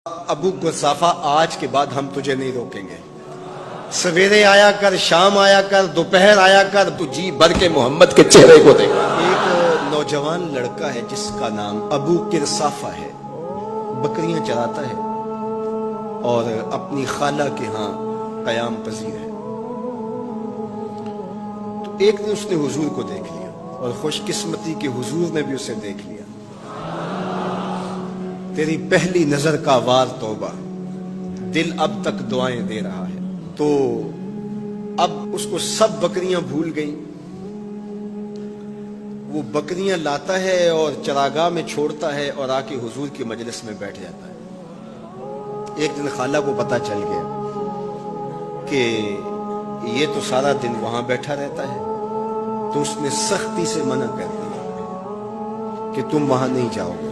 ابو قصافہ آج کے بعد ہم تجھے نہیں روکیں گے. سویرے آیا کر، شام آیا کر، دوپہر آیا کر، تو جی بھر کے محمد کے چہرے کو دیکھا. ایک نوجوان لڑکا ہے جس کا نام ابو قصافہ ہے. بکریاں چراتا ہے اور اپنی خالہ کے ہاں قیام پذیر ہے. تو ایک دن اس نے حضور کو دیکھ لیا اور خوش قسمتی کہ حضور نے بھی اسے دیکھ لیا. تیری پہلی نظر کا وار توبہ، دل اب تک دعائیں دے رہا ہے. تو اب اس کو سب بکریاں بھول گئیں. وہ بکریاں لاتا ہے اور چراگاہ میں چھوڑتا ہے اور آ کے حضور کی مجلس میں بیٹھ جاتا ہے. ایک دن خالہ کو پتہ چل گیا کہ یہ تو سارا دن وہاں بیٹھا رہتا ہے، تو اس نے سختی سے منع کر دیا کہ تم وہاں نہیں جاؤ گے.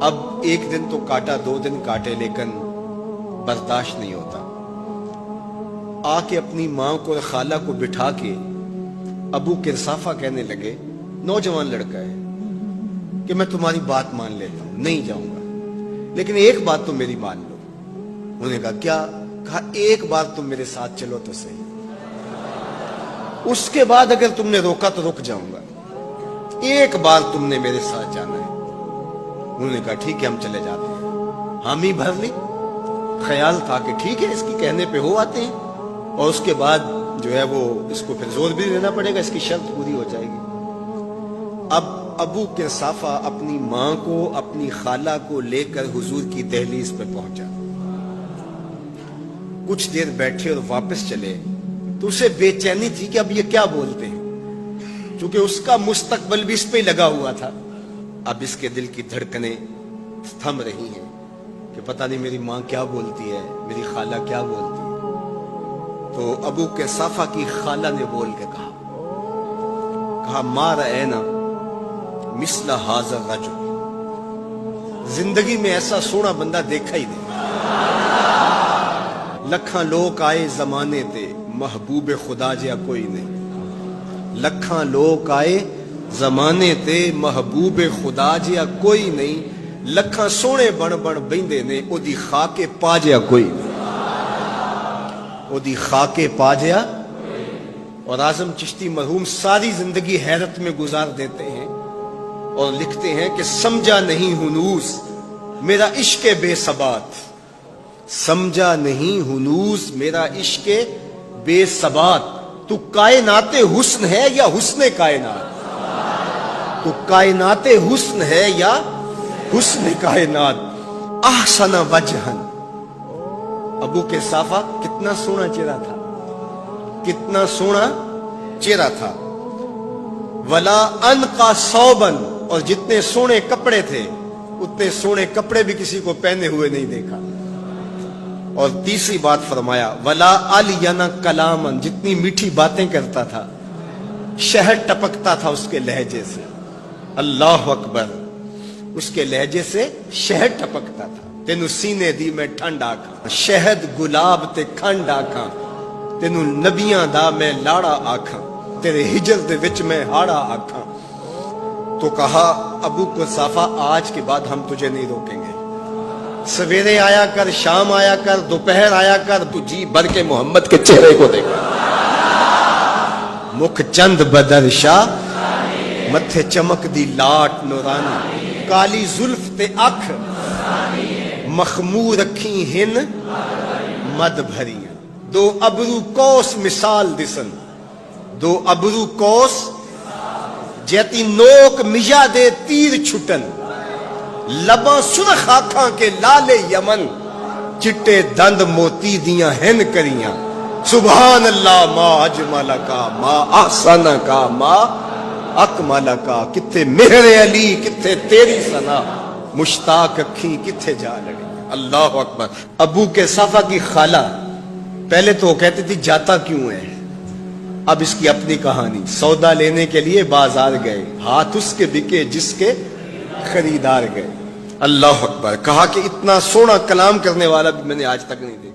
اب ایک دن تو کاٹا، دو دن کاٹے، لیکن برداشت نہیں ہوتا. آ کے اپنی ماں کو اور خالہ کو بٹھا کے ابو قصافہ کہنے لگے، نوجوان لڑکا ہے، کہ میں تمہاری بات مان لیتا ہوں، نہیں جاؤں گا، لیکن ایک بات تو میری مان لو. انہوں نے کہا کیا؟ کہا ایک بار تم میرے ساتھ چلو تو صحیح، اس کے بعد اگر تم نے روکا تو رک جاؤں گا، ایک بار تم نے میرے ساتھ جانا ہے. انہوں نے کہا ٹھیک ہے ہم چلے جاتے ہیں. حامی بھر لی. خیال تھا کہ ٹھیک ہے اس کی کہنے پہ ہو آتے ہیں، اور اس کے بعد جو ہے وہ اس کو پھر زور بھی دینا پڑے گا، اس کی شرط پوری ہو جائے گی. اب ابو قصافہ اپنی ماں کو، اپنی خالہ کو لے کر حضور کی دہلیز پہ پہنچا. کچھ دیر بیٹھے اور واپس چلے تو اسے بے چینی تھی کہ اب یہ کیا بولتے ہیں، چونکہ اس کا مستقبل بھی اس پہ لگا ہوا تھا. اب اس کے دل کی دھڑکنیں تھم رہی ہیں کہ پتہ نہیں میری ماں کیا بولتی ہے، میری خالہ کیا بولتی ہے. تو ابو قصافہ کی خالہ نے بول کے کہا ما رأینا مثل ھذا الرجل، زندگی میں ایسا سونا بندہ دیکھا ہی نہیں. لکھاں لوگ آئے زمانے تے، محبوب خدا جیا کوئی نہیں. لکھاں لوگ آئے زمانے تے، محبوب خدا جیا کوئی نہیں. لکھاں سونے بن بن بیندے نے، او دی خاکے پا جیا کوئی نہیں. او دی خاکے پا جیا. اور اعظم چشتی مرحوم ساری زندگی حیرت میں گزار دیتے ہیں اور لکھتے ہیں کہ سمجھا نہیں ہنوز میرا عشق بے ثبات، سمجھا نہیں ہنوز میرا عشق بے ثبات. تو کائنات حسن ہے یا حسن کائنات؟ تو کائنات حسن ہے یا حسن کائنات؟ احسن وجہن. ابو قصافہ کتنا سونا چہرہ تھا، کتنا سونا چہرہ تھا. ولا انقا ثوبن، اور جتنے سونے کپڑے تھے اتنے سونے کپڑے بھی کسی کو پہنے ہوئے نہیں دیکھا. اور تیسری بات فرمایا ولا الینا کلامن، جتنی میٹھی باتیں کرتا تھا، شہد ٹپکتا تھا اس کے لہجے سے. اللہ اکبر، اس کے لہجے سے شہد ٹپکتا تھا. تینو سینے دی میں ٹھنڈ آکھاں، شہد گلاب تے کھنڈ آکھاں. تینو نبیاں دا میں لاڑا آکھاں، تیرے ہجر دے وچ میں ہاڑا آکھاں. تو کہا ابو قصافہ آج کے بعد ہم تجھے نہیں روکیں گے. سویرے آیا کر، شام آیا کر، دوپہر آیا کر، تو جی بھر کے محمد کے چہرے کو دیکھا. مکھ چند بدر شاہ، متھے چمک دی لاٹ نورانی. کالی زلف تے اکھ، مخمور رکھی ہن مد بھریاں. دو ابرو کوس مثال دسن، دو ابرو کوس جیتی نوک مجا دے تیر چھٹن. لباں سرخ آنکھاں کے لالے یمن، چٹے دند موتی دیاں ہن کریاں. سبحان اللہ ما اجمل کا، ما احسن کا، ما اکمل کا. کتھے مہر علی، کتھے تیری ثنا، مشتاق اکھیں کتھے جا لڑی. اللہ اکبر. ابو قصافہ کی خالہ پہلے تو وہ کہتی تھی جاتا کیوں ہے، اب اس کی اپنی کہانی. سودا لینے کے لیے بازار گئے، ہاتھ اس کے بکے جس کے خریدار گئے. اللہ اکبر. کہا کہ اتنا سونا کلام کرنے والا بھی میں نے آج تک نہیں دیکھا.